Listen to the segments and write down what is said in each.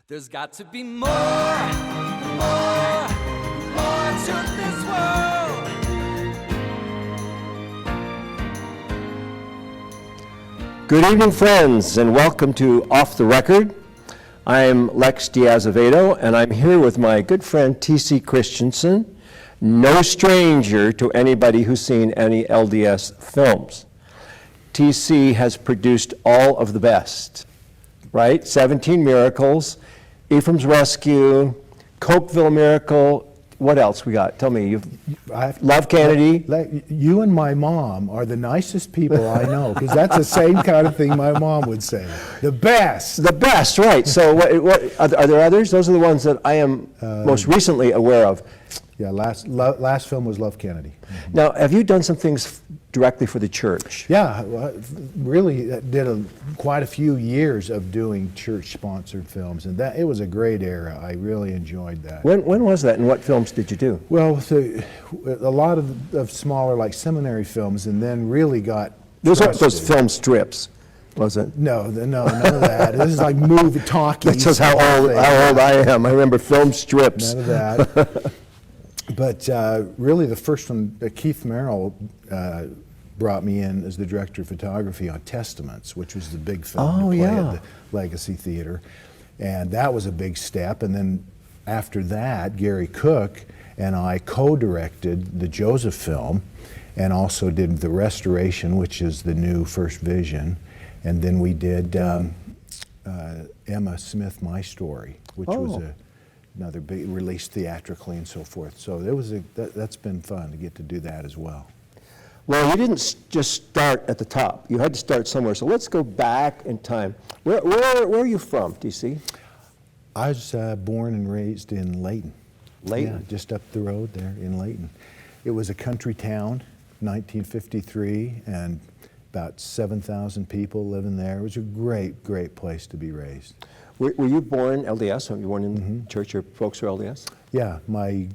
There's got to be more to this world. Good evening, friends, and welcome to Off the Record. I'm Lex De Azevedo, and I'm here with my good friend T.C. Christensen, no stranger to anybody who's seen any LDS films. T.C. has produced all of the best, right? 17 Miracles, Ephraim's Rescue, Cokeville Miracle. What else we got? Tell me. Love Kennedy. You and my mom are the nicest people I know, because that's the same kind of thing my mom would say. The best. The best, right. So what are there others? Those are the ones that I am most recently aware of. Yeah, last film was Love Kennedy. Mm-hmm. Now, have you done some things directly for the church? Yeah, really did quite a few years of doing church-sponsored films, and it was a great era. I really enjoyed that. When was that, and what films did you do? Well, so, a lot of smaller, like seminary films, and then really got Those aren't those film strips, was it? No, none of that. This is like movie talkies. That shows how old I am. I remember film strips. None of that. But really, the first one, Keith Merrill brought me in as the director of photography on Testaments, which was the big film to play at the Legacy Theater. And that was a big step. And then after that, Gary Cook and I co-directed the Joseph film and also did the restoration, which is the new First Vision. And then we did Emma Smith, My Story, which was another big release theatrically and so forth. So it was that's been fun to get to do that as well. Well, you didn't just start at the top. You had to start somewhere. So let's go back in time. Where are you from, DC? I was born and raised in Layton. Layton? Yeah, just up the road there in Layton. It was a country town, 1953, and about 7,000 people living there. It was a great, great place to be raised. Were you born LDS? Were you born in church? Your folks were LDS? Yeah, my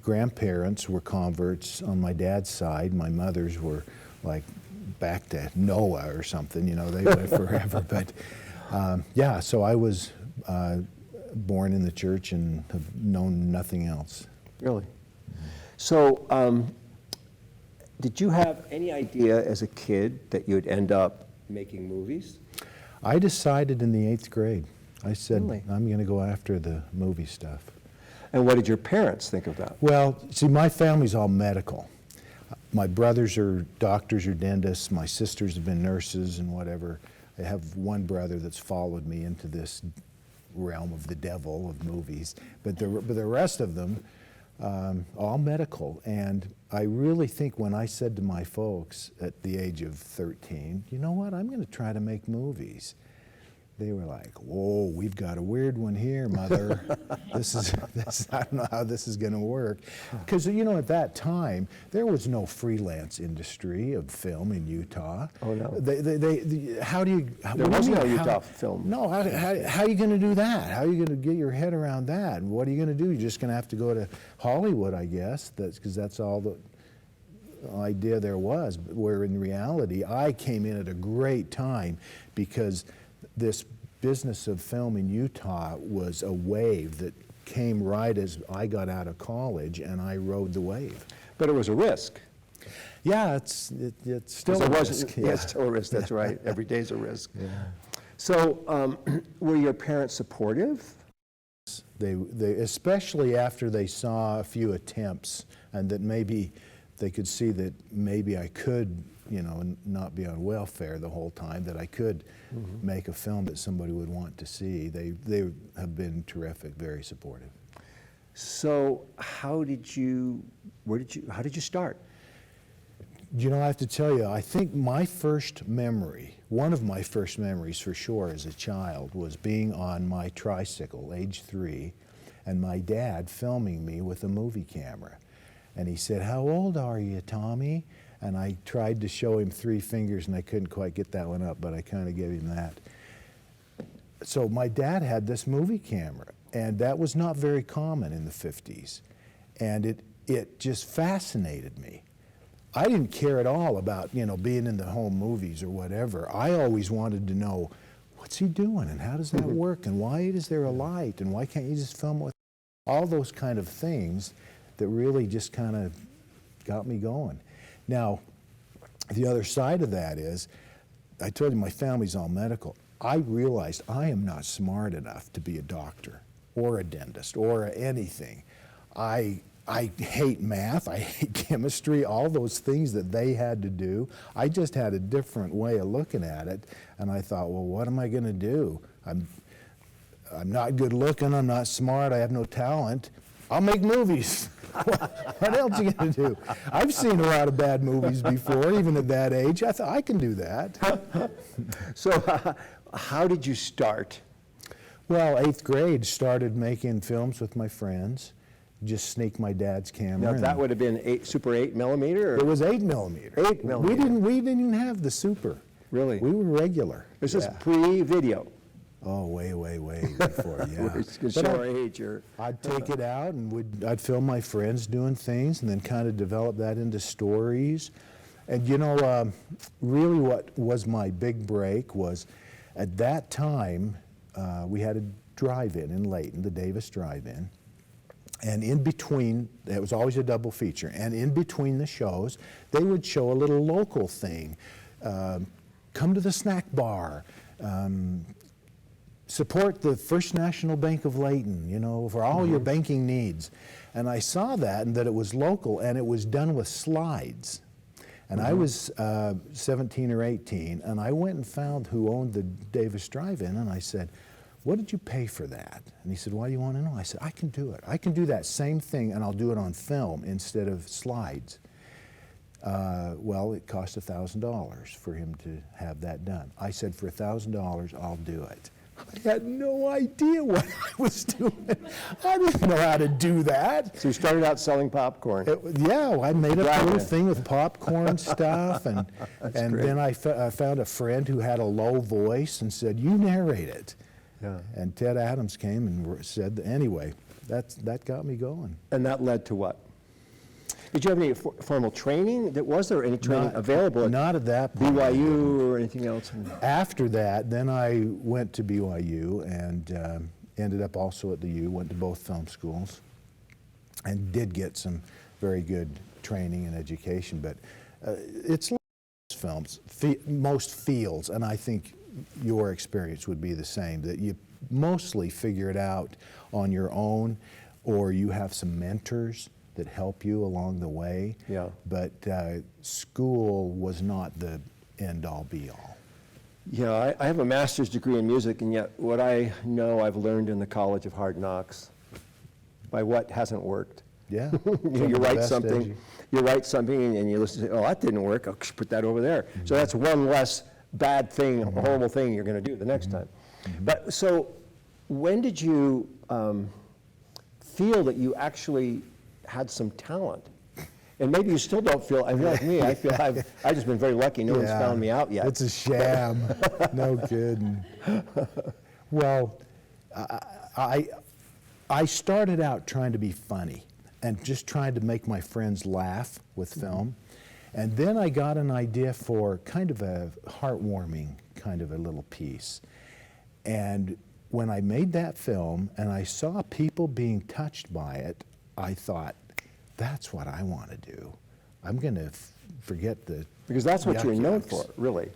grandparents were converts on my dad's side. My mother's were like back to Noah or something, you know, they went forever. But yeah, so I was born in the church and have known nothing else. Really? So did you have any idea as a kid that you'd end up making movies? I decided in the 8th grade. I said, Really? I'm going to go after the movie stuff. And what did your parents think of that? Well, see, my family's all medical. My brothers are doctors or dentists. My sisters have been nurses and whatever. I have one brother that's followed me into this realm of the devil of movies. But the rest of them, all medical. And I really think when I said to my folks at the age of 13, you know what, I'm going to try to make movies. They were like, whoa, we've got a weird one here, Mother. this is I don't know how this is going to work. Because, you know, at that time, there was no freelance industry of film in Utah. Oh, no. How do you... There was no Utah film. No, how are you going to do that? How are you going to get your head around that? What are you going to do? You're just going to have to go to Hollywood, I guess, because that's all the idea there was. Where in reality, I came in at a great time because this business of film in Utah was a wave that came right as I got out of college, and I rode the wave. But it was a risk. Yeah, it's still a risk. Yeah, it's still a risk, that's right. Every day's a risk. Yeah. So were your parents supportive? They especially after they saw a few attempts, and that maybe they could see that maybe I could, you know, not be on welfare the whole time, that I could make a film that somebody would want to see. They have been terrific, very supportive. So how did you start? You know, I have to tell you, I think my first memory, one of my first memories for sure as a child, was being on my tricycle, age 3, and my dad filming me with a movie camera. And he said, "How old are you, Tommy?" And I tried to show him 3 fingers, and I couldn't quite get that one up, but I kind of gave him that. So my dad had this movie camera, and that was not very common in the 50s. And it just fascinated me. I didn't care at all about, you know, being in the home movies or whatever. I always wanted to know what's he doing and how does that work and why is there a light and why can't you just film with all those kind of things that really just kind of got me going. Now, the other side of that is, I told you my family's all medical. I realized I am not smart enough to be a doctor or a dentist or anything. I hate math, I hate chemistry, all those things that they had to do. I just had a different way of looking at it, and I thought, well, what am I going to do? I'm not good looking, I'm not smart, I have no talent. I'll make movies. What else are you going to do? I've seen a lot of bad movies before, even at that age. I thought, I can do that. So how did you start? Well, 8th grade, started making films with my friends. Just sneak my dad's camera. Now, that would have been Super 8 millimeter? Or? It was 8 millimeter. 8 millimeter. We didn't even have the Super. Really? We were regular. This is pre-video. Oh, way, way, way before, yeah. We're just gonna show our age. I'd take it out and I'd film my friends doing things and then kind of develop that into stories. And you know, really what was my big break was, at that time, we had a drive-in in Layton, the Davis Drive-In. And in between, it was always a double feature, and in between the shows, they would show a little local thing. Come to the snack bar. Support the First National Bank of Layton, you know, for all your banking needs. And I saw that, and that it was local, and it was done with slides. And I was 17 or 18, and I went and found who owned the Davis Drive-In, and I said, what did you pay for that? And he said, why do you want to know? I said, I can do it. I can do that same thing, and I'll do it on film instead of slides. Well, it cost $1,000 for him to have that done. I said, for $1,000, I'll do it. I had no idea what I was doing. I didn't know how to do that. So you started out selling popcorn. Yeah, I made up a little thing with popcorn stuff, and then I found a friend who had a low voice and said, you narrate it. Yeah. And Ted Adams came and said, anyway, that got me going. And that led to what? Did you have any formal training? Was there any training available? Not at that point. BYU or anything else? After that, then I went to BYU and ended up also at the U, went to both film schools, and did get some very good training and education. But it's like films, most fields, and I think your experience would be the same, that you mostly figure it out on your own, or you have some mentors that help you along the way. Yeah. But school was not the end-all, be-all. Yeah, I have a master's degree in music, and yet what I know I've learned in the College of Hard Knocks by what hasn't worked. Yeah. You write something, and you listen to, oh, that didn't work, I'll put that over there. So that's one less bad thing, horrible thing you're going to do the next time. But so when did you feel that you actually had some talent? And maybe you still don't feel, I mean, like me, I feel I've just been very lucky. No one's found me out yet. It's a sham. No kidding. Well, I started out trying to be funny and just trying to make my friends laugh with film. And then I got an idea for kind of a heartwarming kind of a little piece. And when I made that film and I saw people being touched by it, I thought, that's what I want to do. I'm going to forget the Because that's what you're known yuck. for, really.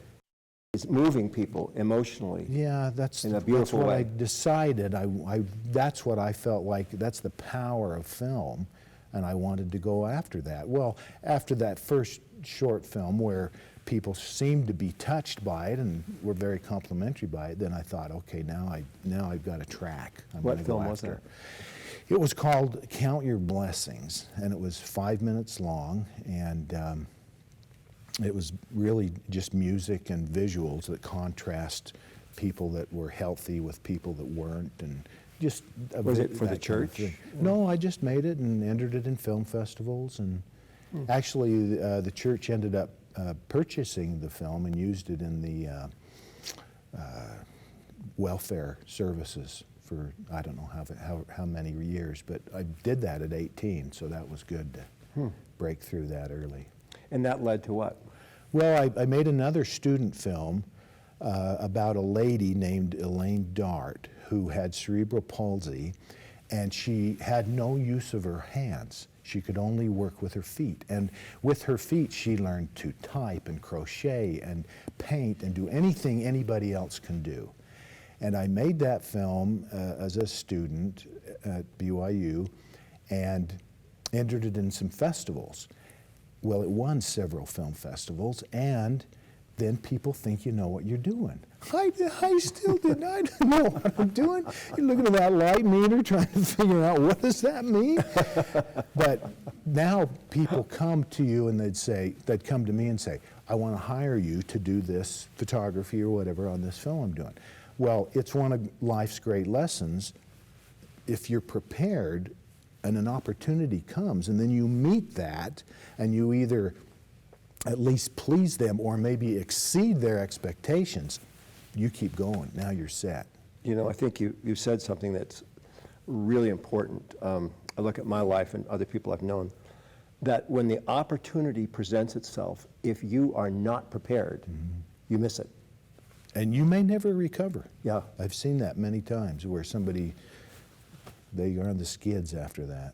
It's moving people emotionally. Yeah, that's in a beautiful what way. I decided. That's what I felt like. That's the power of film, and I wanted to go after that. Well, after that first short film where people seemed to be touched by it and were very complimentary by it, then I thought, okay, now I've got a track. What film was that? It was called Count Your Blessings, and it was 5 minutes long, and it was really just music and visuals that contrast people that were healthy with people that weren't, and just... Was it for the church? No, I just made it and entered it in film festivals, and actually the church ended up purchasing the film and used it in the welfare services for I don't know how many years, but I did that at 18, so that was good to break through that early. And that led to what? Well, I made another student film about a lady named Elaine Dart who had cerebral palsy, and she had no use of her hands. She could only work with her feet. And with her feet, she learned to type and crochet and paint and do anything anybody else can do. And I made that film as a student at BYU and entered it in some festivals. Well, it won several film festivals, and then people think you know what you're doing. I still didn't. I didn't know what I'm doing. You're looking at that light meter trying to figure out what does that mean? But now people come to you and they'd come to me and say, I want to hire you to do this photography or whatever on this film I'm doing. Well, it's one of life's great lessons. If you're prepared and an opportunity comes and then you meet that and you either at least please them or maybe exceed their expectations, you keep going. Now you're set. You know, I think you said something that's really important. I look at my life and other people I've known, that when the opportunity presents itself, if you are not prepared, you miss it. And you may never recover. Yeah. I've seen that many times where they are on the skids after that.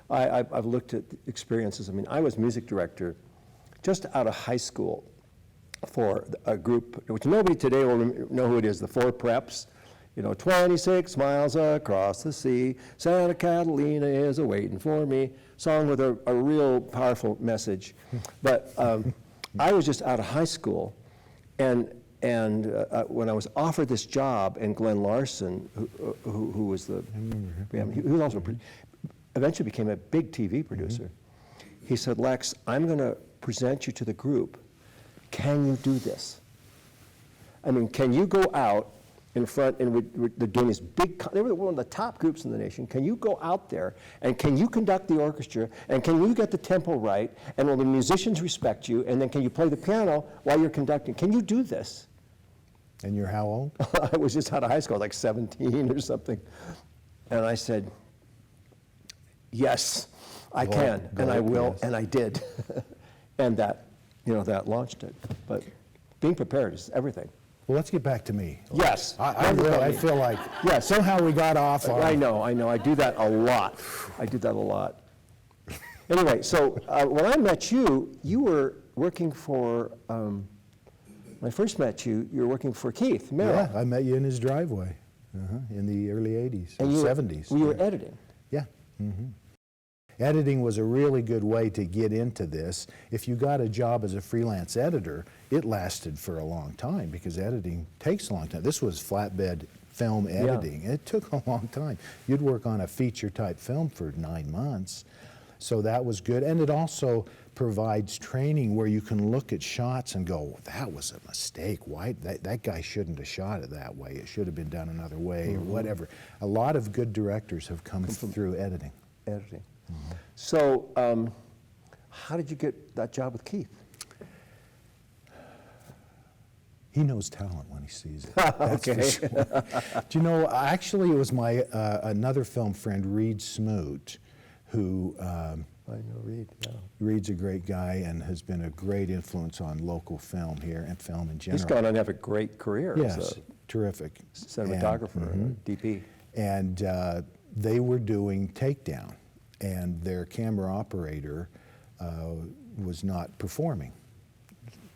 I've looked at experiences. I mean, I was music director just out of high school for a group, which nobody today will know who it is, the Four Preps. You know, 26 miles across the sea, Santa Catalina is a-waiting for me. Song with a real powerful message. But I was just out of high school, and when I was offered this job, and Glenn Larson, who was the, he was also, eventually became a big TV producer. He said, Lex, I'm going to present you to the group. Can you do this? I mean, can you go out in front, and they're doing this big, they were one of the top groups in the nation. Can you go out there, and can you conduct the orchestra, and can you get the tempo right, and will the musicians respect you, and then can you play the piano while you're conducting? Can you do this? And you're how old? I was just out of high school, like 17 or something. And I said, yes, I can, and I will, and I did. And that, that launched it. But being prepared is everything. Well, let's get back to me. Yes. I feel like somehow we got off on... I know. I do that a lot. Anyway, so when I met you, you were working for, when I first met you, you were working for Keith Merrill. Yeah, I met you in his driveway in the early 80s, and 70s. You were editing. Yeah. Editing was a really good way to get into this. If you got a job as a freelance editor, it lasted for a long time because editing takes a long time. This was flatbed film editing. Yeah. It took a long time. You'd work on a feature type film for 9 months. So that was good. And it also provides training where you can look at shots and go, that was a mistake. Why that guy shouldn't have shot it that way. It should have been done another way or whatever. A lot of good directors have come through editing. So, how did you get that job with Keith? He knows talent when he sees it. That's for sure. Do you know, actually it was my another film friend, Reed Smoot, who... I know Reed, yeah. Reed's a great guy and has been a great influence on local film here and film in general. He's gone on to have a great career. Yes, as a terrific. Cinematographer and DP. And they were doing Takedown, and their camera operator was not performing,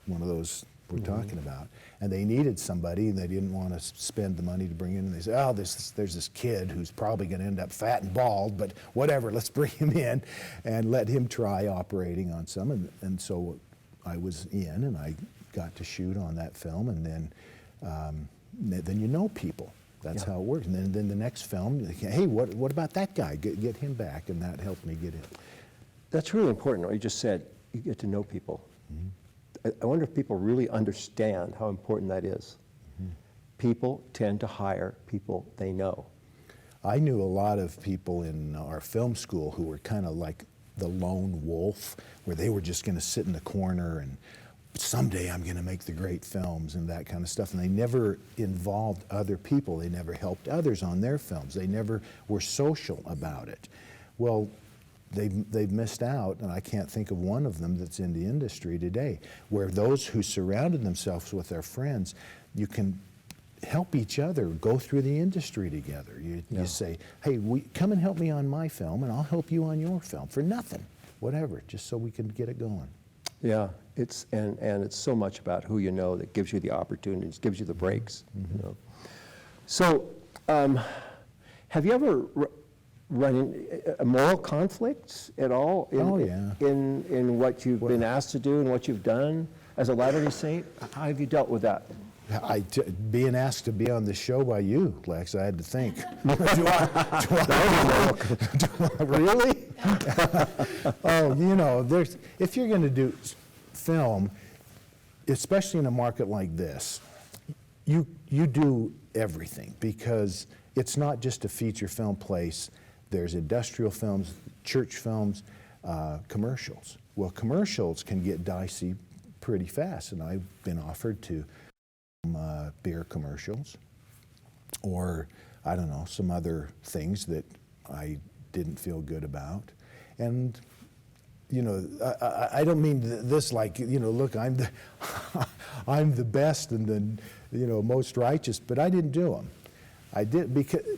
one of those we're talking about. And they needed somebody, and they didn't want to spend the money to bring in. And they said, oh, there's this kid who's probably going to end up fat and bald, but whatever, let's bring him in and let him try operating on some. And so I was in, and I got to shoot on that film, and then you know people. That's how it works. And then the next film, hey, what about that guy? Get him back, and that helped me get in. That's really important, what you just said. You get to know people. I wonder if people really understand how important that is. People tend to hire people they know. I knew a lot of people in our film school who were kind of like the lone wolf, where they were just going to sit in the corner and someday I'm going to make the great films and that kind of stuff. And they never involved other people. They never helped others on their films. They never were social about it. Well, they've missed out, and I can't think of one of them that's in the industry today, where those who surrounded themselves with their friends, you can help each other go through the industry together. You say, hey, come and help me on my film, and I'll help you on your film for nothing, whatever, just so we can get it going. Yeah, it's it's so much about who you know that gives you the opportunities, gives you the breaks. You know. So, have you ever run into moral conflicts at all in what you've been asked to do and what you've done as a Latter-day Saint? How have you dealt with that? Being asked to be on the show by you, Lex, I had to think. Really? Oh, you know, if you're going to do film, especially in a market like this, you do everything, because it's not just a feature film place. There's industrial films, church films, commercials. Well, commercials can get dicey pretty fast, and I've been offered to beer commercials, or I don't know, some other things that I didn't feel good about. And you know, I don't mean this like, you know, look, I'm the best and the, you know, most righteous, but I didn't do them. I did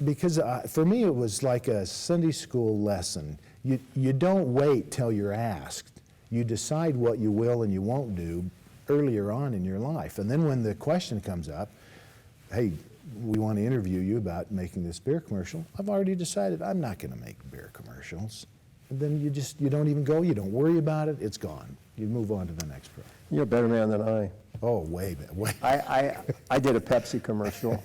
because for me it was like a Sunday school lesson. You don't wait till you're asked. You decide what you will and you won't do earlier on in your life. And then when the question comes up, hey, we want to interview you about making this beer commercial, I've already decided I'm not going to make beer commercials. And then you don't even go, you don't worry about it, it's gone. You move on to the next program. You're a better man than I. Oh, way better. I did a Pepsi commercial.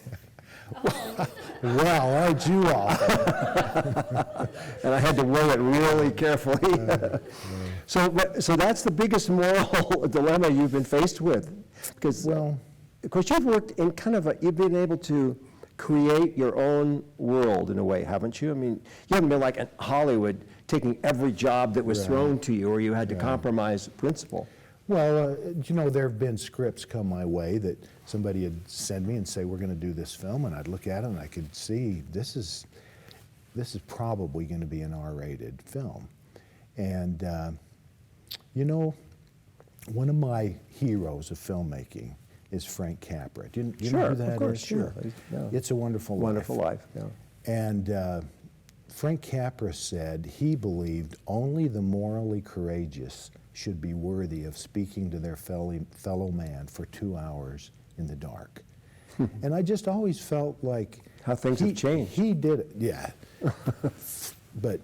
Well, aren't you all? And I had to weigh it really carefully. So that's the biggest moral dilemma you've been faced with, because of course you've worked in kind of you've been able to create your own world in a way, haven't you? I mean, you haven't been like in Hollywood taking every job that was thrown to you, or you had to compromise principle. Well, you know, there have been scripts come my way that somebody had sent me and say, we're going to do this film, and I'd look at it and I could see this is probably going to be an R-rated film. And, you know, one of my heroes of filmmaking is Frank Capra. Do you know who that is? Of course, sure. Yeah. It's a Wonderful Life. Wonderful Life, yeah. And Frank Capra said he believed only the morally courageous should be worthy of speaking to their fellow man for 2 hours in the dark. And I just always felt like how things have changed. He did it, yeah. But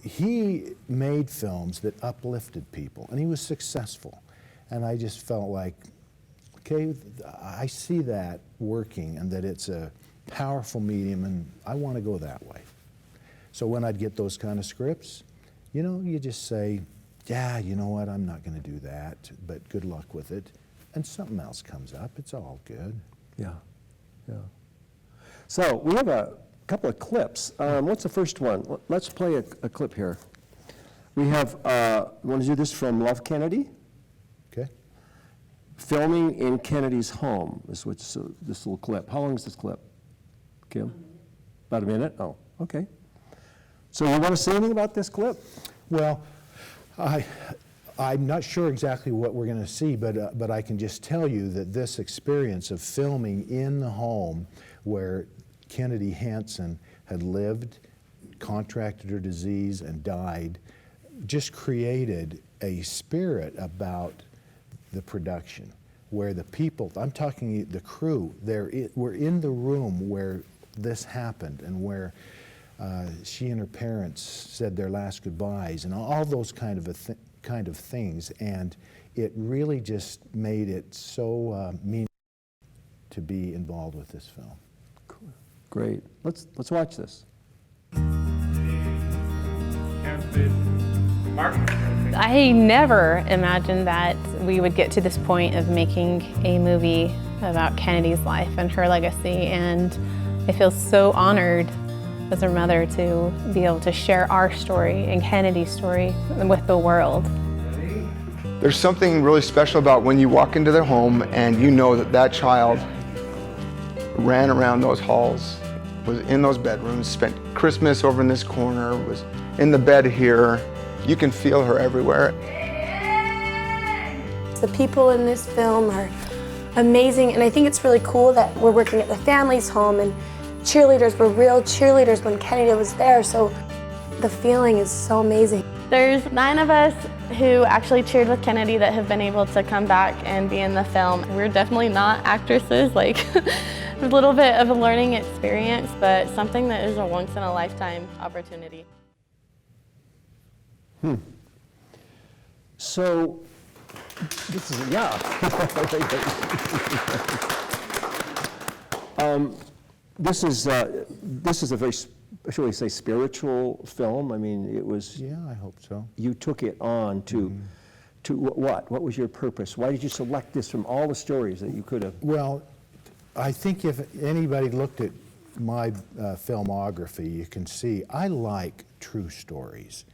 he made films that uplifted people, and he was successful. And I just felt like, okay, I see that working, and that it's a powerful medium, and I want to go that way. So when I'd get those kind of scripts, you know, you just say, yeah, you know what, I'm not going to do that, but good luck with it. And something else comes up, it's all good. Yeah, yeah. So we have a couple of clips. What's the first one? Let's play a clip here. We have, you want to do this from Love Kennedy? Okay. Filming in Kennedy's home is what's this little clip. How long is this clip, Kim? About a minute? Oh, okay. So you want to say anything about this clip? Well, I'm not sure exactly what we're going to see, but I can just tell you that this experience of filming in the home where Kennedy Hansen had lived, contracted her disease, and died, just created a spirit about the production, where the people, I'm talking the crew, were in the room where this happened, and where she and her parents said their last goodbyes, and all those kind of things, and it really just made it so meaningful to be involved with this film. Cool. Great. Let's watch this. I never imagined that we would get to this point of making a movie about Kennedy's life and her legacy, and I feel so honored as her mother to be able to share our story and Kennedy's story with the world. There's something really special about when you walk into their home and you know that that child ran around those halls was in those bedrooms, spent Christmas over in this corner, was in the bed here. You can feel her everywhere. The people in this film are amazing, and I think it's really cool that we're working at the family's home, and cheerleaders were real cheerleaders when Kennedy was there, so the feeling is so amazing. There's 9 of us who actually cheered with Kennedy that have been able to come back and be in the film. We're definitely not actresses, like a little bit of a learning experience, but something that is a once-in-a-lifetime opportunity. So, this is, yeah. This is a very, shall we say, spiritual film. I mean, it was. Yeah, I hope so. You took it on to what? What was your purpose? Why did you select this from all the stories that you could have? Well, I think if anybody looked at my filmography, you can see I like true stories.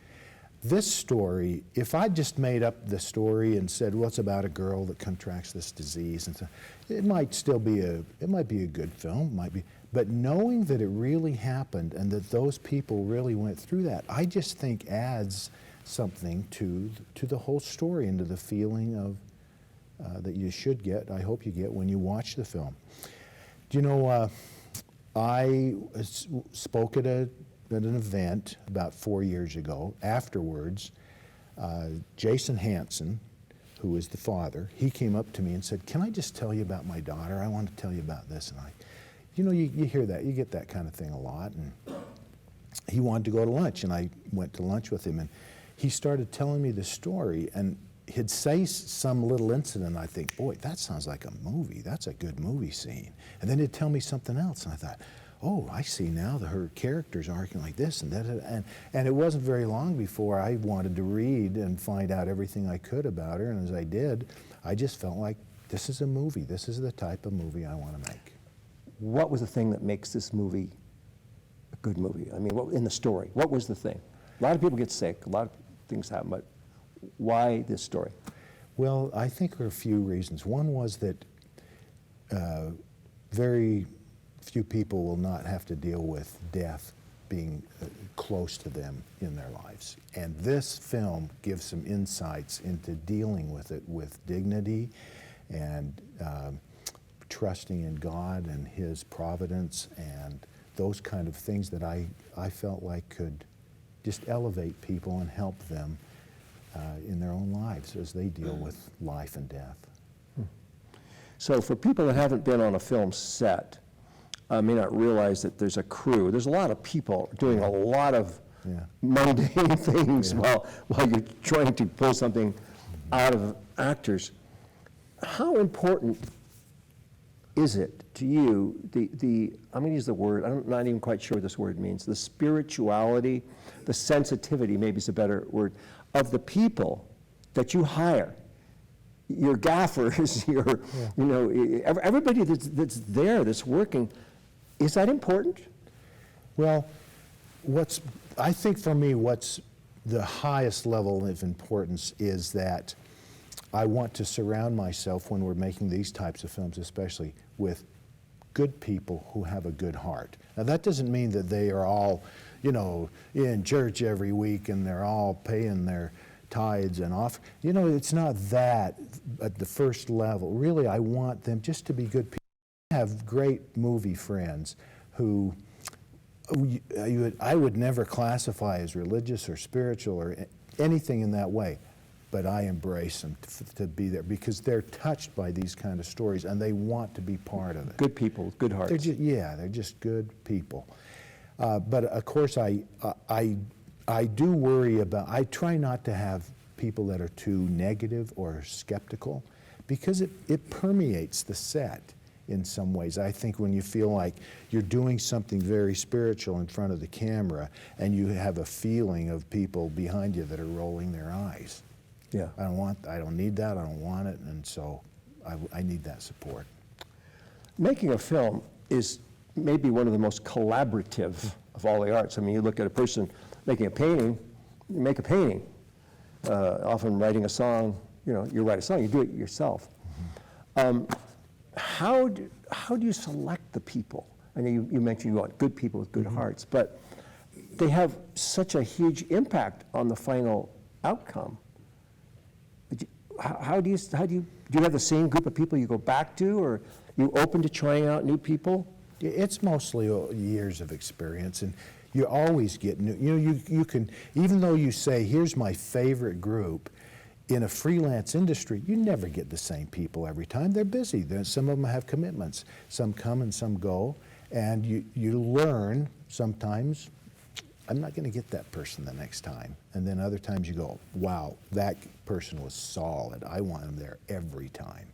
This story, if I just made up the story and said, well, it's about a girl that contracts this disease, and so, it might still be it might be a good film, might be, but knowing that it really happened and that those people really went through that, I just think adds something to the whole story and to the feeling of that you should get, I hope you get when you watch the film. Do you know, I spoke at an event about 4 years ago. Afterwards, Jason Hansen, who is the father, he came up to me and said, can I just tell you about my daughter? I want to tell you about this. And you know, you hear that, you get that kind of thing a lot. And he wanted to go to lunch, and I went to lunch with him, and he started telling me the story, and he'd say some little incident, I think, boy, that sounds like a movie. That's a good movie scene. And then he'd tell me something else, and I thought, oh, I see now that her character's arcing like this and that, and it wasn't very long before I wanted to read and find out everything I could about her, and as I did, I just felt like this is a movie. This is the type of movie I want to make. What was the thing that makes this movie a good movie? I mean, what, in the story, what was the thing? A lot of people get sick, a lot of things happen, but why this story? Well, I think there are a few reasons. One was that very few people will not have to deal with death being close to them in their lives. And this film gives some insights into dealing with it with dignity and trusting in God and His providence and those kind of things that I felt like could just elevate people and help them in their own lives as they deal with life and death. So for people that haven't been on a film set, may not realize that there's a crew. There's a lot of people doing a lot of mundane things while you're trying to pull something out of actors. How important is it to you, I'm going to use the word, I'm not even quite sure what this word means, the spirituality, the sensitivity, maybe is a better word, of the people that you hire? Your gaffers, you know, everybody that's there, that's working. Is that important? Well, I think for me, what's the highest level of importance is that I want to surround myself, when we're making these types of films especially, with good people who have a good heart. Now that doesn't mean that they are all, you know, in church every week and they're all paying their tithes and off. You know, it's not that at the first level. Really, I want them just to be good people. I have great movie friends who I would never classify as religious or spiritual or anything in that way, but I embrace them to be there because they're touched by these kind of stories and they want to be part of it. Good people with good hearts. They're just good people. But of course, I do worry about, I try not to have people that are too negative or skeptical because it permeates the set in some ways. I think when you feel like you're doing something very spiritual in front of the camera and you have a feeling of people behind you that are rolling their eyes. Yeah. I don't need that, I don't want it, and so I need that support. Making a film is maybe one of the most collaborative of all the arts. I mean, you look at a person making a painting, you make a painting. Often writing a song, you know, you write a song, you do it yourself. How do you select the people? I know you mentioned you want good people with good hearts, but they have such a huge impact on the final outcome. How do you have the same group of people you go back to, or you open to trying out new people? It's mostly years of experience, and you always get new. You know, you can, even though you say, here's my favorite group, in a freelance industry, you never get the same people every time. They're busy. Some of them have commitments. Some come and some go, and you learn sometimes, I'm not going to get that person the next time. And then other times you go, wow, that person was solid. I want them there every time.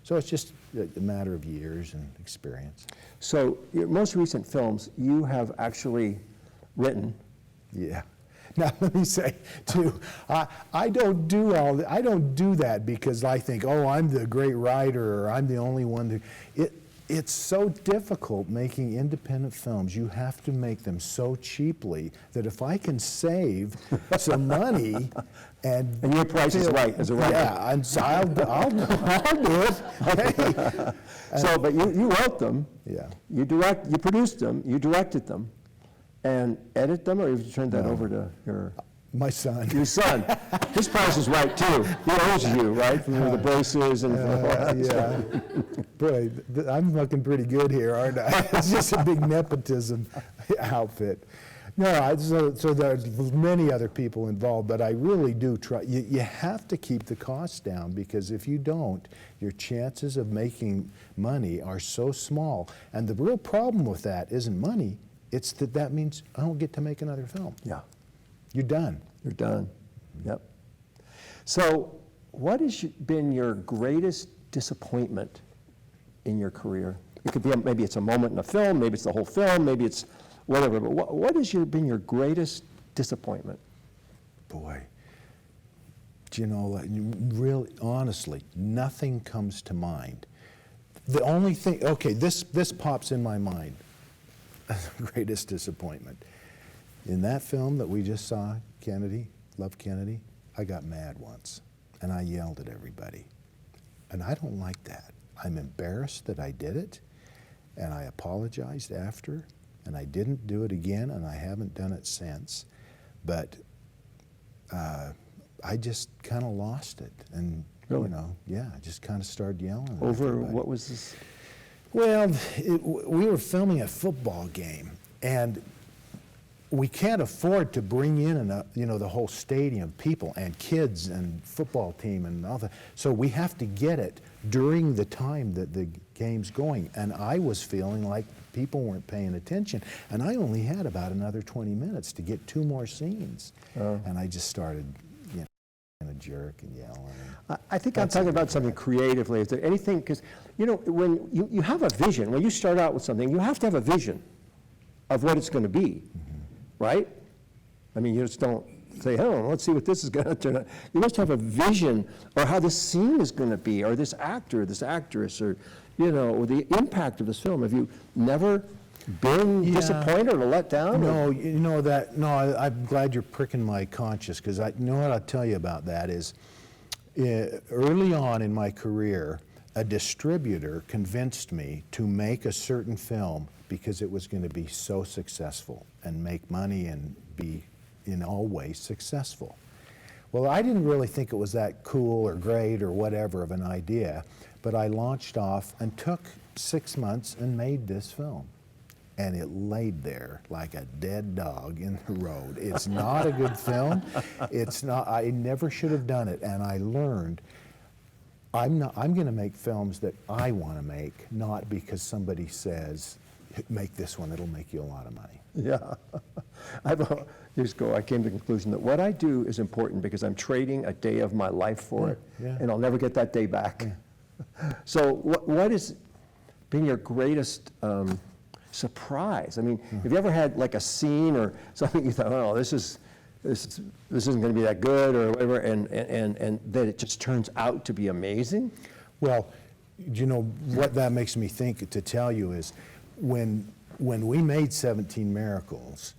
So it's just a matter of years and experience. So your most recent films, you have actually written. Yeah. Now let me say too, I don't do that because I think, oh, I'm the great writer or I'm the only one to. It's so difficult making independent films. You have to make them so cheaply that if I can save some money and your price is right as a writer. Yeah, and so I'll do it. Hey. So, but you wrote them. Yeah. You produced them. You directed them, and edit them, or you turned that over to your. My son. Your son. His price is right too. He owes you, right? For the braces and yeah. Boy, I'm looking pretty good here, aren't I? It's just a big nepotism outfit. No, so there's many other people involved, but I really do try. You have to keep the costs down, because if you don't, your chances of making money are so small. And the real problem with that isn't money. It's that means I don't get to make another film. Yeah. You're done. You're done. Yep. So, what has been your greatest disappointment in your career? It could be maybe it's a moment in a film, maybe it's the whole film, maybe it's whatever. But what has been your greatest disappointment? Boy, do you know, really, honestly, nothing comes to mind. The only thing, okay, this pops in my mind. Greatest disappointment. In that film that we just saw, Kennedy, Love Kennedy, I got mad once, and I yelled at everybody. And I don't like that. I'm embarrassed that I did it, and I apologized after, and I didn't do it again, and I haven't done it since. But I just kind of lost it, and really? You know, yeah, I just kind of started yelling. Over what was this? Well, we were filming a football game, and we can't afford to bring in the whole stadium, people and kids and football team and all that. So we have to get it during the time that the game's going. And I was feeling like people weren't paying attention. And I only had about another 20 minutes to get 2 more scenes. And I just started, a jerk and yelling. I think I'm talking about something creatively. Is there anything, because, when you have a vision, when you start out with something, you have to have a vision of what it's going to be. Right? I mean, you just don't say, oh, let's see what this is going to turn out. You must have a vision, or how this scene is going to be, or this actor, this actress, or, or the impact of this film. Have you never been disappointed or let down? No, I'm glad you're pricking my conscience, because what I'll tell you about that is, early on in my career, a distributor convinced me to make a certain film because it was going to be so successful and make money and be in all ways successful. Well, I didn't really think it was that cool or great or whatever of an idea, but I launched off and took 6 months and made this film. And it laid there like a dead dog in the road. It's not a good film. It's not. I never should have done it. And I learned I'm going to make films that I want to make, not because somebody says, make this one, it'll make you a lot of money. Yeah. I came to the conclusion that what I do is important because I'm trading a day of my life for it, and I'll never get that day back. Yeah. So what has been your greatest surprise? I mean, have you ever had like a scene or something you thought, oh, this isn't going to be that good or whatever, and that it just turns out to be amazing? Well, what that makes me think to tell you is, when we made 17 Miracles,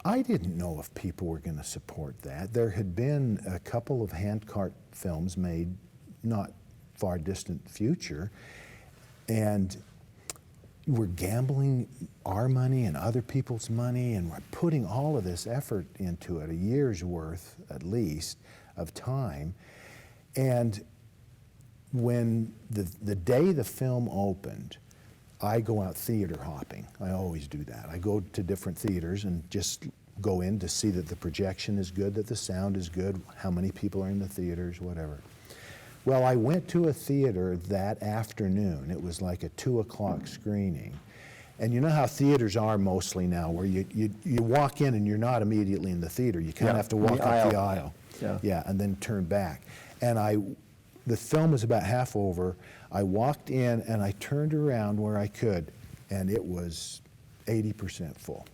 I didn't know if people were going to support that. There had been a couple of handcart films made not far distant future, and we're gambling our money and other people's money, and we're putting all of this effort into it, a year's worth at least of time. And when the day the film opened, I go out theater hopping. I always do that. I go to different theaters and just go in to see that the projection is good, that the sound is good, how many people are in the theaters, whatever. Well, I went to a theater that afternoon. It was like a 2 o'clock screening. And you know how theaters are mostly now, where you walk in and you're not immediately in the theater. You kind of have to walk up the aisle. Yeah, and then turn back. And the film was about half over. I walked in and I turned around where I could, and it was 80% full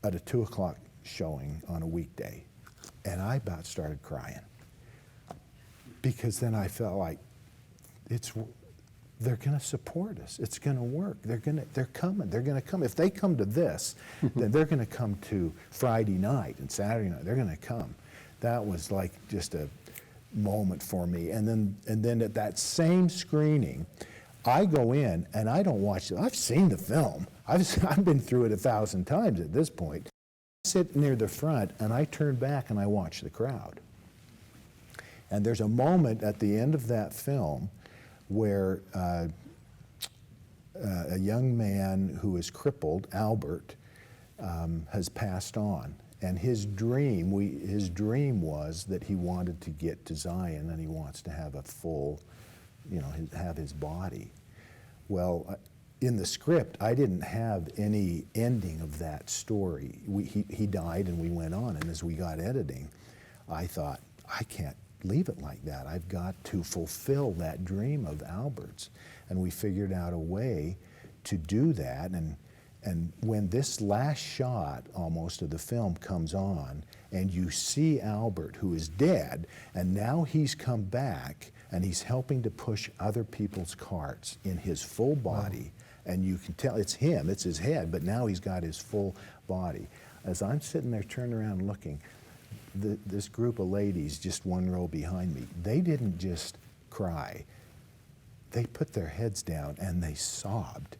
at a 2 o'clock showing on a weekday. And I about started crying, because then I felt like they're going to support us. It's going to work. They're coming. They're going to come. If they come to this, then they're going to come to Friday night and Saturday night. They're going to come. That was like just a moment for me. And then at that same screening, I go in and I don't watch it. I've seen the film. I've been through it 1,000 times at this point. I sit near the front and I turn back and I watch the crowd. And there's a moment at the end of that film where a young man who is crippled, Albert, has passed on. And his dream was that he wanted to get to Zion, and he wants to have a full, have his body. Well, in the script, I didn't have any ending of that story. He died and we went on, and as we got editing, I thought, I can't leave it like that. I've got to fulfill that dream of Albert's. And we figured out a way to do that. And when this last shot almost of the film comes on, and you see Albert, who is dead, and now he's come back and he's helping to push other people's carts in his full body. Wow. And you can tell it's him, it's his head, but now he's got his full body. As I'm sitting there turning around looking, this group of ladies just one row behind me, they didn't just cry. They put their heads down and they sobbed.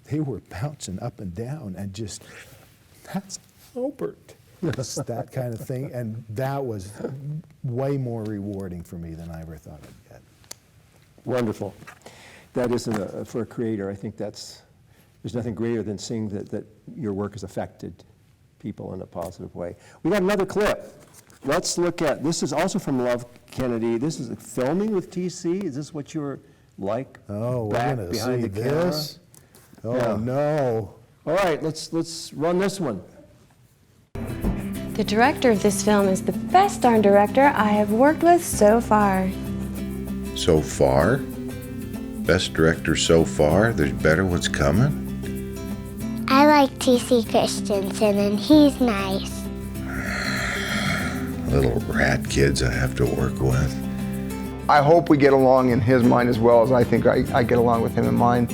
They were bouncing up and down and just, that's Albert. Just that kind of thing. And that was way more rewarding for me than I ever thought I'd get. Wonderful. That isn't for a creator. I think there's nothing greater than seeing that your work has affected people in a positive way. We got another clip. Let's look at, this is also from Love Kennedy. This is filming with TC. Is this what you were like? Oh, back we're going to behind see the camera? this? Oh, Yeah. no. All right, let's run this one. The director of this film is the best darn director I have worked with so far. So far? Best director so far? There's better ones coming? I like T.C. Christensen, and he's nice. Little rat kids I have to work with. I hope we get along in his mind as well as I think I get along with him in mine.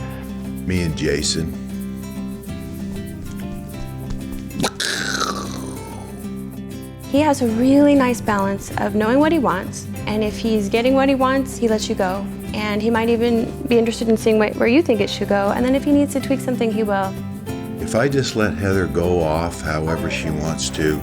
Me and Jason. He has a really nice balance of knowing what he wants, and if he's getting what he wants, he lets you go. And he might even be interested in seeing where you think it should go, and then if he needs to tweak something, he will. If I just let Heather go off however she wants to.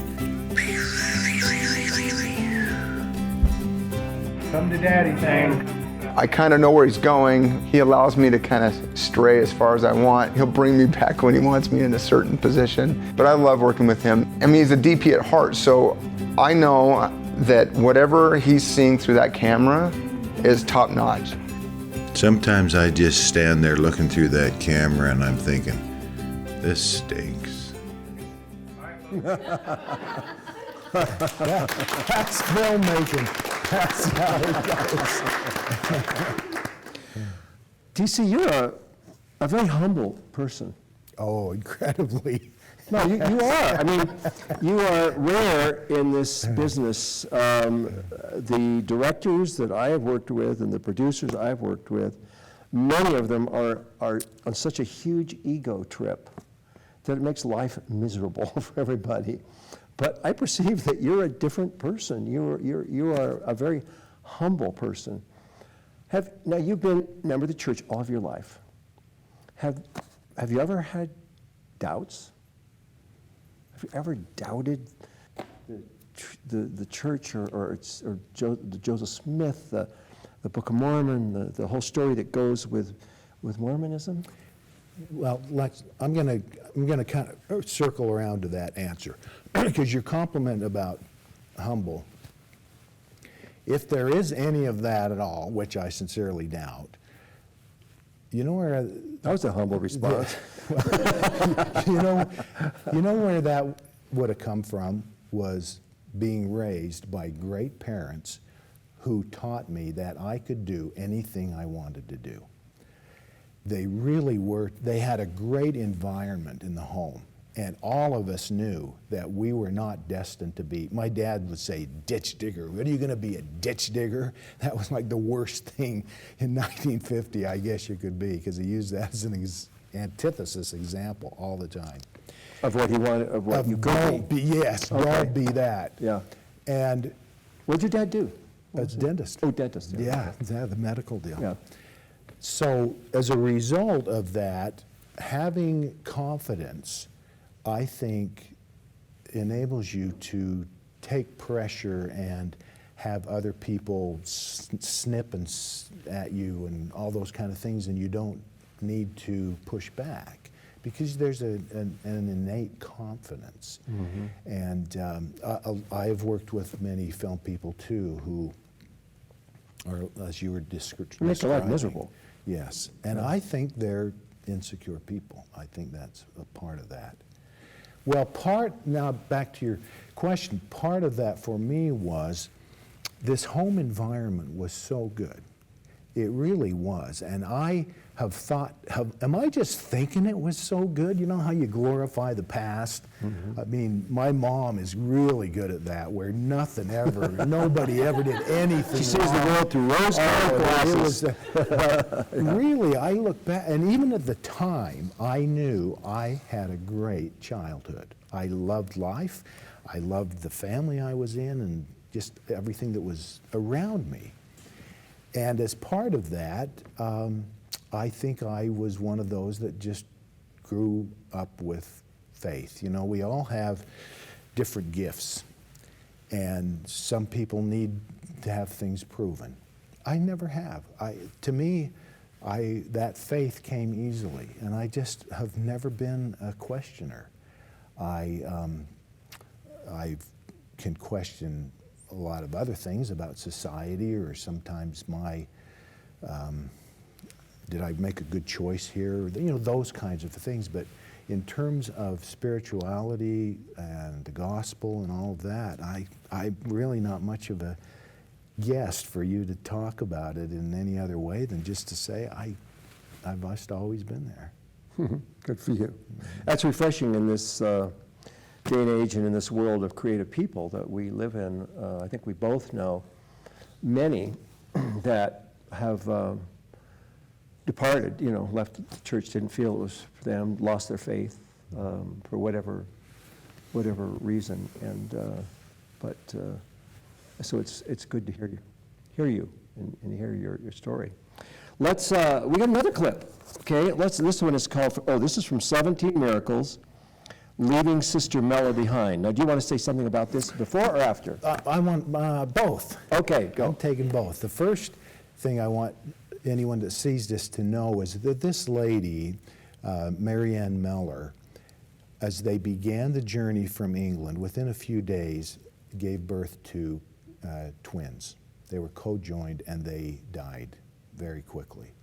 Come to daddy thing. I kind of know where he's going. He allows me to kind of stray as far as I want. He'll bring me back when he wants me in a certain position. But I love working with him. I mean, he's a DP at heart, so I know that whatever he's seeing through that camera is top notch. Sometimes I just stand there looking through that camera and I'm thinking, this stinks. That's filmmaking. That's how it goes. TC, you're a very humble person. Oh, incredibly. No, you are. I mean, you are rare in this business. The directors that I have worked with and the producers I've worked with, many of them are on such a huge ego trip that it makes life miserable for everybody. But I perceive that you're a different person. You are a very humble person. Now, you've been a member of the church all of your life. Have you ever had doubts? Have you ever doubted the church or Joseph Smith, the Book of Mormon, the whole story that goes with Mormonism? Well, Lex, I'm gonna kind of circle around to that answer because your compliment about humble, if there is any of that at all, which I sincerely doubt, you know where that was a humble response. you know where that would have come from was being raised by great parents who taught me that I could do anything I wanted to do. They really were, they had a great environment in the home, and all of us knew that we were not destined to be, my dad would say, ditch digger. What are you gonna be, a ditch digger? That was like the worst thing in 1950, I guess you could be, because he used that as an antithesis example all the time. Of what he wanted, of what you could be. Yes, Okay. don't be that. Yeah. And what'd your dad do? as dentist. Oh, dentist. Yeah, the medical deal. Yeah. So as a result of that, having confidence, I think, enables you to take pressure and have other people snip at you and all those kind of things, and you don't need to push back because there's an innate confidence. Mm-hmm. And I've worked with many film people too who are, as you were describing, makes a life miserable. Yes, and I think they're insecure people. I think that's a part of that. Well, now back to your question, part of that for me was this home environment was so good. It really was. And I have thought, am I just thinking it was so good? You know how you glorify the past? Mm-hmm. I mean, my mom is really good at that, where nothing ever, nobody ever did anything. She sees the world through rose-colored glasses. Really, I look back, and even at the time, I knew I had a great childhood. I loved life. I loved the family I was in and just everything that was around me. And as part of that, I think I was one of those that just grew up with faith. You know, we all have different gifts, and some people need to have things proven. I never have. To me, that faith came easily, and I just have never been a questioner. I can question a lot of other things about society, or sometimes did I make a good choice here? You know, those kinds of things. But in terms of spirituality and the gospel and all of that, I'm really not much of a guest for you to talk about it in any other way than just to say I must have always been there. Good for you. That's refreshing in this day and age and in this world of creative people that we live in. I think we both know many that have departed, you know, left the church, didn't feel it was for them, lost their faith for whatever reason, and so it's good to hear you and hear your story. Let's we got another clip. Okay, this one is called. This is from 17 Miracles. Leaving Sister Mella behind. Now, do you want to say something about this before or after? I want both. Okay, go. I'm taking both. The first thing I want anyone that sees this to know is that this lady, Marianne Meller, as they began the journey from England, within a few days, gave birth to twins. They were co-joined and they died very quickly.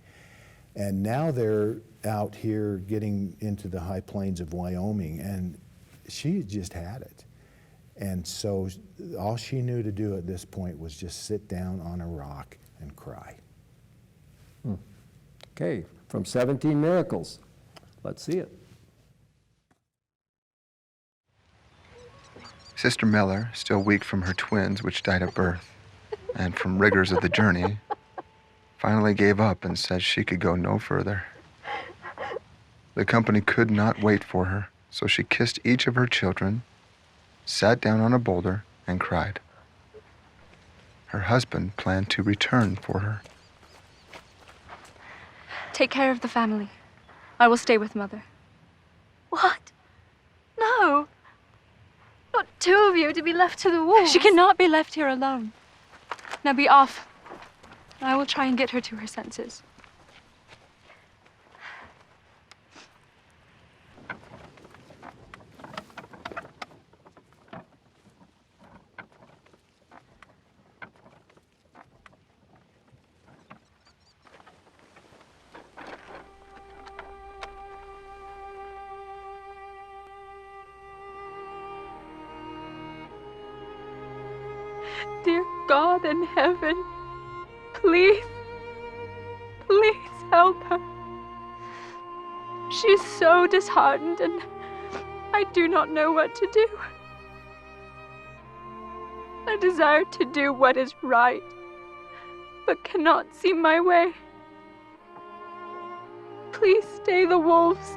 And now they're out here getting into the high plains of Wyoming, and she just had it. And so all she knew to do at this point was just sit down on a rock and cry. Okay, from 17 Miracles. Let's see it. Sister Miller, still weak from her twins, which died at birth, and from rigors of the journey, finally gave up and said she could go no further. The company could not wait for her, so she kissed each of her children, sat down on a boulder, and cried. Her husband planned to return for her. Take care of the family. I will stay with Mother. What? No. Not two of you to be left to the wolves. She cannot be left here alone. Now be off. I will try and get her to her senses. Dear God in heaven, please, please help her. She is so disheartened and I do not know what to do. I desire to do what is right, but cannot see my way. Please stay the wolves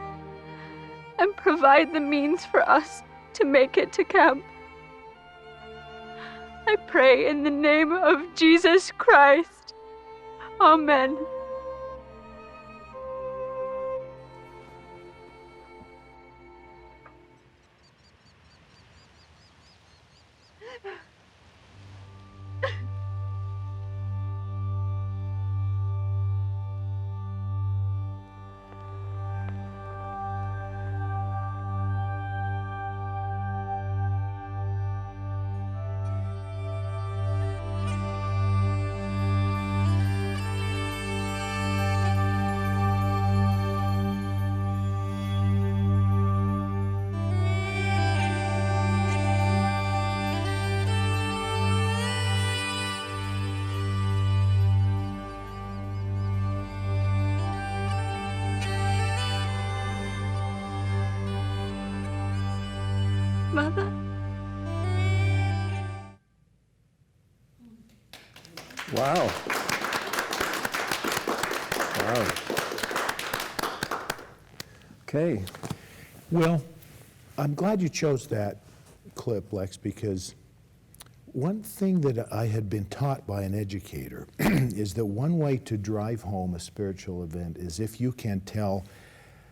and provide the means for us to make it to camp. I pray in the name of Jesus Christ. Amen. Mother? Wow. Wow. Okay. Well, I'm glad you chose that clip, Lex, because one thing that I had been taught by an educator is that one way to drive home a spiritual event is if you can tell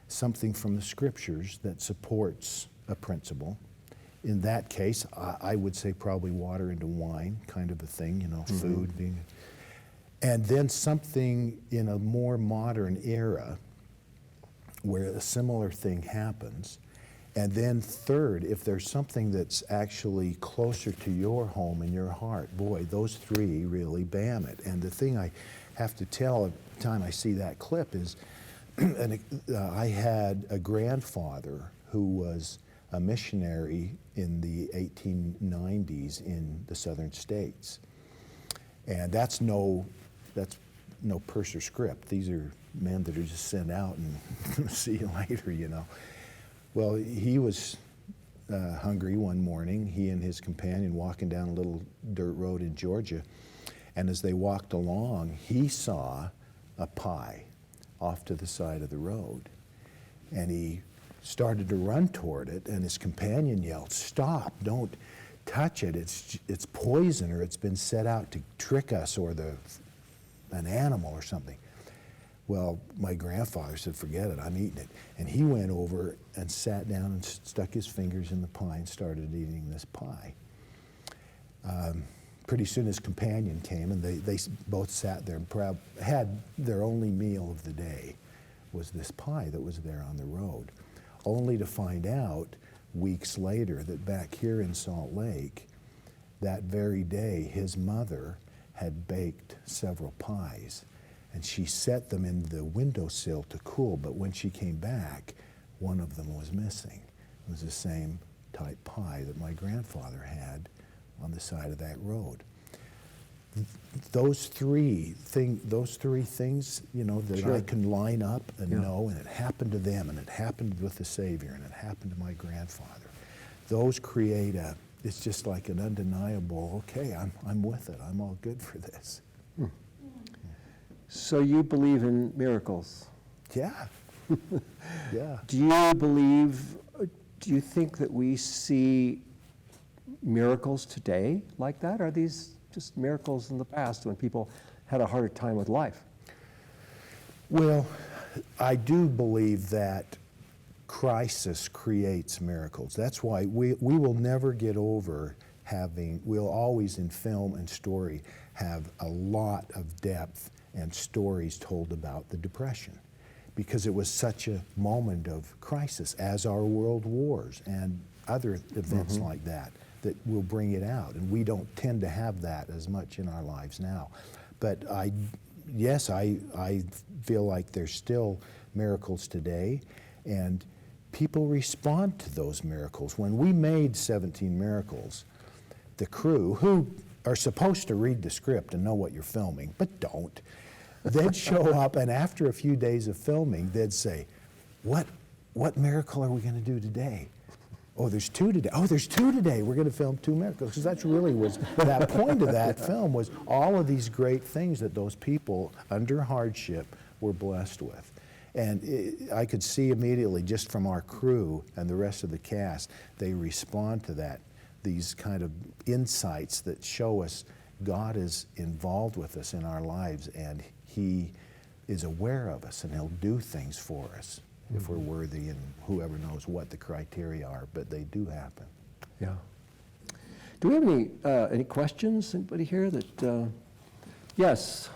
something from the scriptures that supports a principle. In that case, I would say probably water into wine, kind of a thing, you know, food being. And then something in a more modern era where a similar thing happens. And then third, if there's something that's actually closer to your home and your heart, boy, those three really bam it. And the thing I have to tell every time I see that clip is I had a grandfather who was a missionary in the 1890s in the southern states. And that's no purse or script. These are men that are just sent out and see you later, you know. Well, he was hungry one morning, he and his companion walking down a little dirt road in Georgia. And as they walked along, he saw a pie off to the side of the road. And he started to run toward it, and his companion yelled, "Stop, don't touch it, it's poison, or it's been set out to trick us, or an animal or something." Well, my grandfather said, "Forget it, I'm eating it." And he went over and sat down and stuck his fingers in the pie and started eating this pie. Pretty soon his companion came, and they both sat there and had their only meal of the day was this pie that was there on the road. Only to find out weeks later that back here in Salt Lake, that very day, his mother had baked several pies, and she set them in the windowsill to cool, but when she came back, one of them was missing. It was the same type pie that my grandfather had on the side of that road. Those three things, you know, that I can line up and know, and it happened to them, and it happened with the Savior, and it happened to my grandfather. Those create it's just like an undeniable, okay, I'm with it, I'm all good for this. So you believe in miracles? Yeah. Yeah. Do you think that we see miracles today like that? Are these just miracles in the past when people had a harder time with life? Well, I do believe that crisis creates miracles. That's why we will never get over we'll always in film and story have a lot of depth and stories told about the Depression, because it was such a moment of crisis, as are world wars and other events like that will bring it out. And we don't tend to have that as much in our lives now. But yes, I feel like there's still miracles today, and people respond to those miracles. When we made 17 Miracles, the crew, who are supposed to read the script and know what you're filming, but don't, they'd show up, and after a few days of filming, they'd say, what miracle are we going to do today? Oh, there's 2 today. Oh, there's 2 today. We're going to film 2 miracles. Because that's really was, that point of that film was all of these great things that those people under hardship were blessed with. And I could see immediately, just from our crew and the rest of the cast, they respond to that, these kind of insights that show us God is involved with us in our lives, and He is aware of us, and He'll do things for us if we're worthy, and whoever knows what the criteria are, but they do happen. Yeah. Do we have any questions? Anybody here that, yes?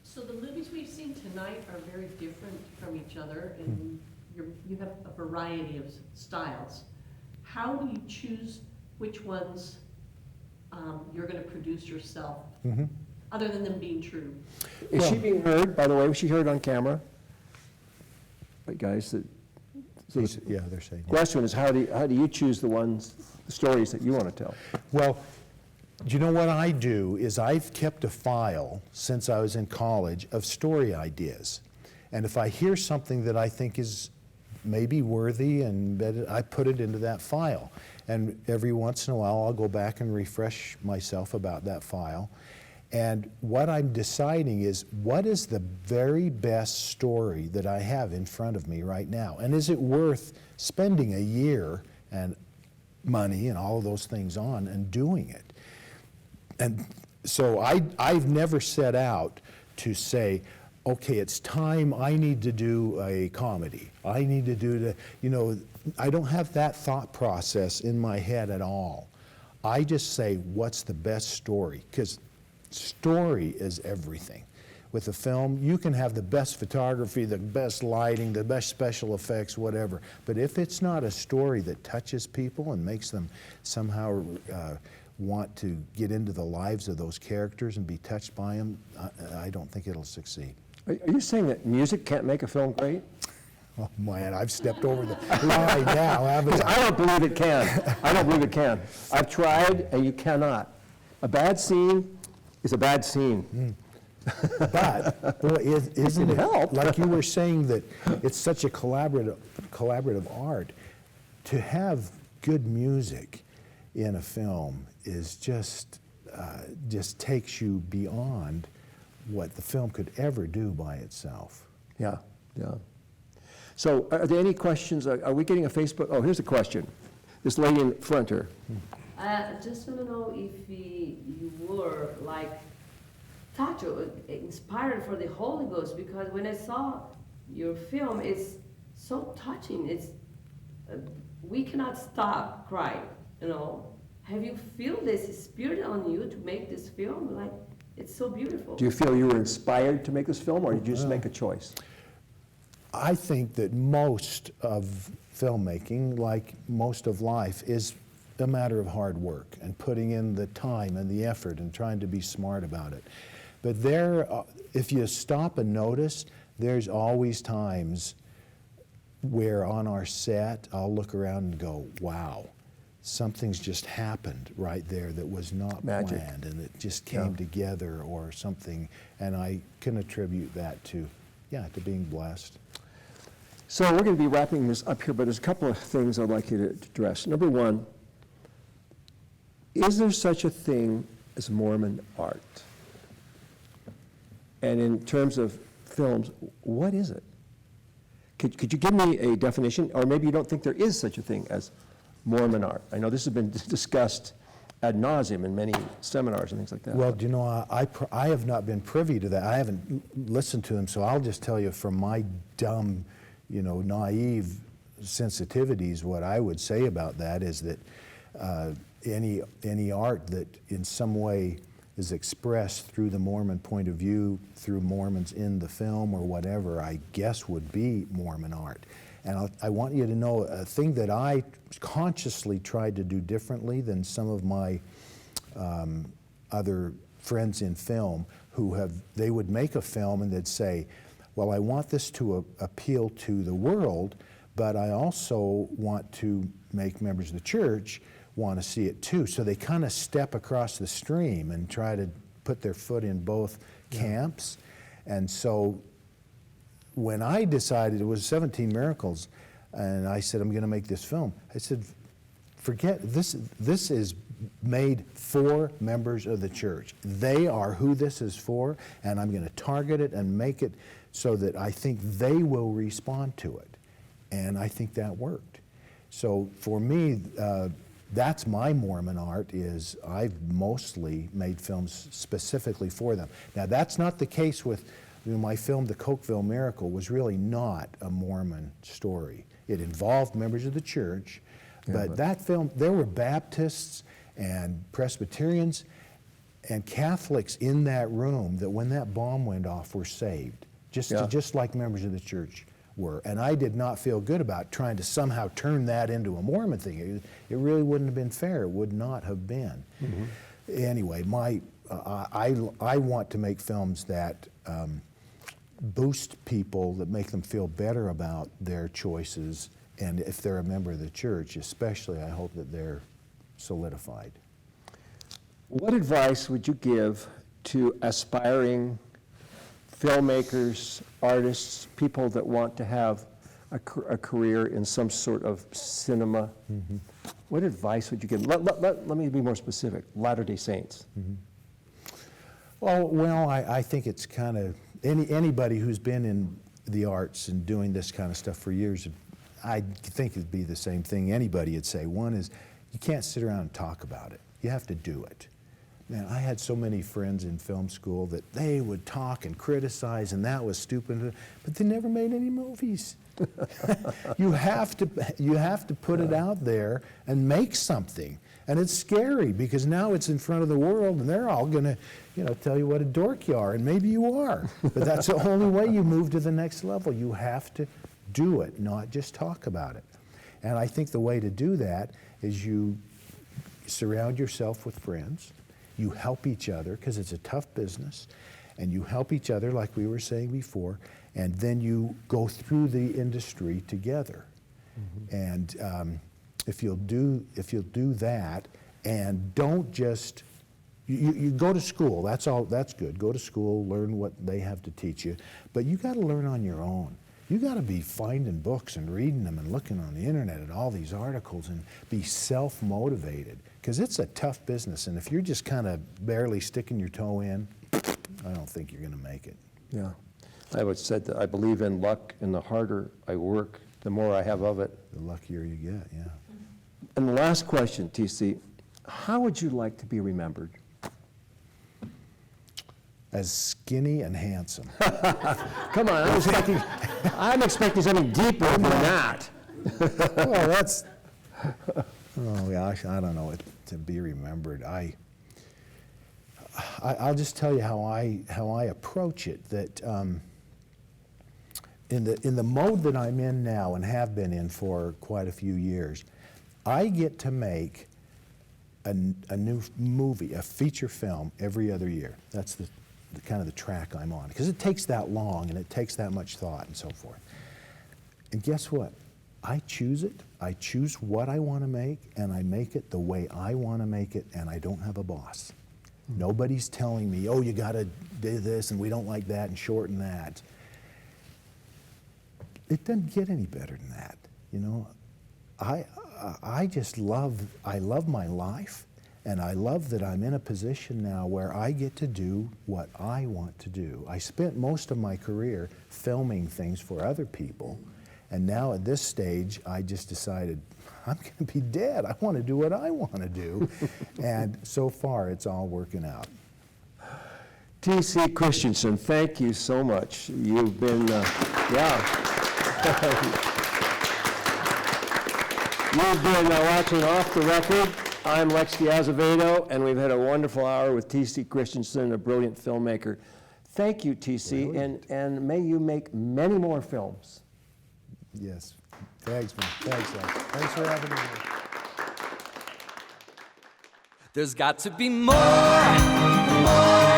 So the movies we've seen tonight are very different from each other, and you have a variety of styles. How do you choose which ones you're going to produce yourself, other than them being true? Is she being heard, by the way? Was she heard on camera? Right, guys? Yeah, they're saying. Question is, how do you choose the stories that you want to tell? Well, you know what I do is I've kept a file since I was in college of story ideas. And if I hear something that I think is maybe worthy, and I put it into that file. And every once in a while I'll go back and refresh myself about that file. And what I'm deciding is, what is the very best story that I have in front of me right now? And is it worth spending a year and money and all of those things on and doing it? And so I've never set out to say, okay, it's time, I need to do a comedy. I need to do I don't have that thought process in my head at all. I just say, what's the best story? Because story is everything. With a film, you can have the best photography, the best lighting, the best special effects, whatever. But if it's not a story that touches people and makes them somehow want to get into the lives of those characters and be touched by them, I don't think it'll succeed. Are you saying that music can't make a film great? Oh man, I've stepped over the line now, haven't I? I don't believe it can. I don't believe it can. I've tried, and you cannot. A bad scene is a bad scene. But boy, isn't it help? Like you were saying, that it's such a collaborative art. To have good music in a film is just takes you beyond what the film could ever do by itself. Yeah, yeah. So are there any questions? Are we getting a Facebook? Oh, here's a question. This lady in front here. I just want to know if you were like touched or inspired for the Holy Ghost, because when I saw your film, it's so touching. It's we cannot stop crying, you know. Have you feel this spirit on you to make this film? Like, it's so beautiful. Do you feel you were inspired to make this film, or did you just make a choice? I think that most of filmmaking, like most of life, is a matter of hard work and putting in the time and the effort and trying to be smart about it. But if you stop and notice, there's always times where on our set, I'll look around and go, wow, something's just happened right there that was not planned, and it just came together or something, and I can attribute that to being blessed. So we're going to be wrapping this up here, but there's a couple of things I'd like you to address. Number one, is there such a thing as Mormon art? And in terms of films, what is it? Could you give me a definition? Or maybe you don't think there is such a thing as Mormon art. I know this has been discussed ad nauseum in many seminars and things like that. Well, do you know, I have not been privy to that. I haven't listened to them, so I'll just tell you from my dumb, naive sensitivities, what I would say about that is that any art that in some way is expressed through the Mormon point of view, through Mormons in the film or whatever, I guess would be Mormon art. And I want you to know a thing that I consciously tried to do differently than some of my other friends in film they would make a film and they'd say, well, I want this to appeal to the world, but I also want to make members of the church want to see it too. So they kind of step across the stream and try to put their foot in both camps. And so when I decided, it was 17 Miracles, and I said, I'm going to make this film, I said, forget, this is made for members of the church. They are who this is for, and I'm going to target it and make it so that I think they will respond to it. And I think that worked. So for me, that's my Mormon art, is I've mostly made films specifically for them. Now that's not the case with my film, The Cokeville Miracle, was really not a Mormon story. It involved members of the church, but that film, there were Baptists and Presbyterians and Catholics in that room that when that bomb went off were saved, just like members of the church were. And I did not feel good about trying to somehow turn that into a Mormon thing. It really wouldn't have been fair. It would not have been. Mm-hmm. Anyway, I want to make films that boost people, that make them feel better about their choices, and if they're a member of the church, especially, I hope that they're solidified. What advice would you give to aspiring filmmakers, artists, people that want to have a career in some sort of cinema? Mm-hmm. What advice would you give? Let me be more specific. Latter-day Saints. Mm-hmm. Well, I think it's kind of, anybody who's been in the arts and doing this kind of stuff for years, I think it'd be the same thing anybody would say. One is, you can't sit around and talk about it. You have to do it. Man, I had so many friends in film school that they would talk and criticize, and that was stupid, but they never made any movies. You have to put it out there and make something. And it's scary because now it's in front of the world and they're all going to, tell you what a dork you are, and maybe you are. But that's the only way you move to the next level. You have to do it, not just talk about it. And I think the way to do that is you surround yourself with friends. You help each other, because it's a tough business, and you help each other like we were saying before, and then you go through the industry together. Mm-hmm. And if you'll do that, and don't just, you go to school, that's good. Go to school, learn what they have to teach you, but you got to learn on your own. You got to be finding books and reading them and looking on the internet at all these articles and be self-motivated, because it's a tough business, and if you're just kind of barely sticking your toe in, I don't think you're going to make it. Yeah. I would say that I believe in luck, and the harder I work, the more I have of it. The luckier you get, yeah. And the last question, TC, how would you like to be remembered? As skinny and handsome. Come on, I'm expecting something deeper than that. Well, that's, oh gosh, I don't know, to be remembered. I'll just tell you how I approach it. That in the mode that I'm in now and have been in for quite a few years, I get to make a new movie, a feature film every other year. That's the kind of the track I'm on, because it takes that long and it takes that much thought and so forth. And guess what? I choose it. I choose what I want to make, and I make it the way I want to make it, and I don't have a boss. Mm-hmm. Nobody's telling me, oh, you got to do this, and we don't like that, and shorten that. It doesn't get any better than that, I just love my life, and I love that I'm in a position now where I get to do what I want to do. I spent most of my career filming things for other people, and now at this stage, I just decided, I'm going to be dead. I want to do what I want to do. And so far, it's all working out. T.C. Christensen, thank you so much. You've been, You've been watching Off the Record. I'm Lex De Azevedo, and we've had a wonderful hour with T.C. Christensen, a brilliant filmmaker. Thank you, T.C., and may you make many more films. Yes. Thanks, man. Thanks, Lex. Thanks for having me. There's got to be more, more.